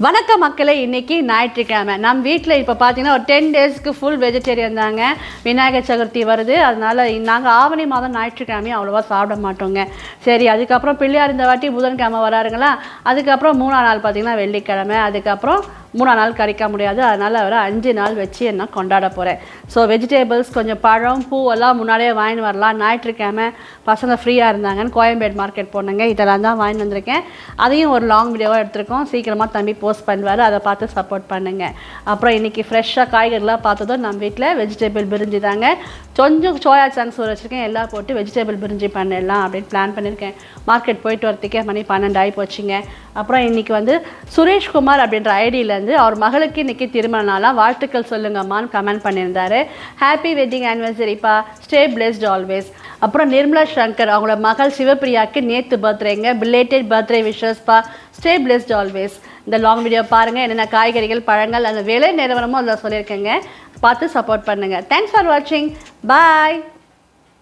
வணக்கம் மக்களே, இன்றைக்கி ஞாயிற்றுக்கிழமை நம்ம வீட்டில் இப்போ பார்த்தீங்கன்னா ஒரு 10 டேஸ்க்கு ஃபுல் வெஜிடேரியன் தாங்க. விநாயகர் சதுர்த்தி வருது, அதனால் நாங்கள் ஆவணி மாதம் ஞாயிற்றுக்கிழமையும் அவ்வளோவா சாப்பிட மாட்டோங்க. சரி, அதுக்கப்புறம் பிள்ளையார் இந்த வாட்டி புதன்கிழமை வராருங்களா, அதுக்கப்புறம் 3ஆம் நாள் பார்த்திங்கன்னா வெள்ளிக்கிழமை, அதுக்கப்புறம் 3ஆம் நாள் கறிக்க முடியாது, அதனால் அவர் 5 நாள் வச்சு என்ன கொண்டாட போகிறேன். ஸோ வெஜிடேபிள்ஸ் கொஞ்சம் பழம் பூவெல்லாம் முன்னாடியே வாங்கிட்டு வரலாம். ஞாயிற்றுக்கிழமை பசங்க ஃப்ரீயாக இருந்தாங்கன்னு கோயம்பேடு மார்க்கெட் போனேங்க. இதெல்லாம் தான் வாங்கிட்டு வந்திருக்கேன். அதையும் ஒரு லாங் வீடியோவாக எடுத்திருக்கோம். சீக்கிரமாக தம்பி போஸ்ட் பண்ணுவார், அதை பார்த்து சப்போர்ட் பண்ணுங்க. அப்புறம் இன்றைக்கி ஃப்ரெஷ்ஷாக காய்கறிலாம் பார்த்ததும் நம்ம வீட்டில் வெஜிடேபிள் பிரிஞ்சி தாங்க. கொஞ்சம் சோயா சங்க்ஸ் ஊற வச்சுருக்கேன், எல்லாம் போட்டு வெஜிடேபிள் பிரிஞ்சி பண்ணிடலாம் அப்படின்னு பிளான் பண்ணியிருக்கேன். மார்க்கெட் போயிட்டு வரத்துக்கே மணி 12 ஆகி போச்சுங்க. அப்புறம் இன்றைக்கி வந்து சுரேஷ்குமார் அப்படின்ற ஐடியிலேருந்து அவர் மகளுக்கு இன்றைக்கி திருமண நாளாக வாழ்த்துக்கள் சொல்லுங்கம்மான்னு கமெண்ட் பண்ணியிருந்தாரு. ஹாப்பி வெட்டிங் ஆனிவர்சரிப்பா, ஸ்டே பிளெஸ்ட் ஆல்வேஸ். அப்புறம் நிர்மலா சங்கர் அவங்களோட மகள் சிவப்பிரியாவுக்கு நேற்று பர்த்டேங்க, பிலேட்டட் பர்த்டே விஷஸ்ப்பா, ஸ்டே பிளெஸ்ட் ஆல்வேஸ். இந்த லாங் வீடியோ பாருங்கள், என்னென்ன காய்கறிகள் பழங்கள் அந்த விலை நிறுவனமும் அதில் சொல்லியிருக்கேங்க. பார்த்து சப்போர்ட் பண்ணுங்கள். தேங்க்ஸ் ஃபார் வாட்சிங். பாய்.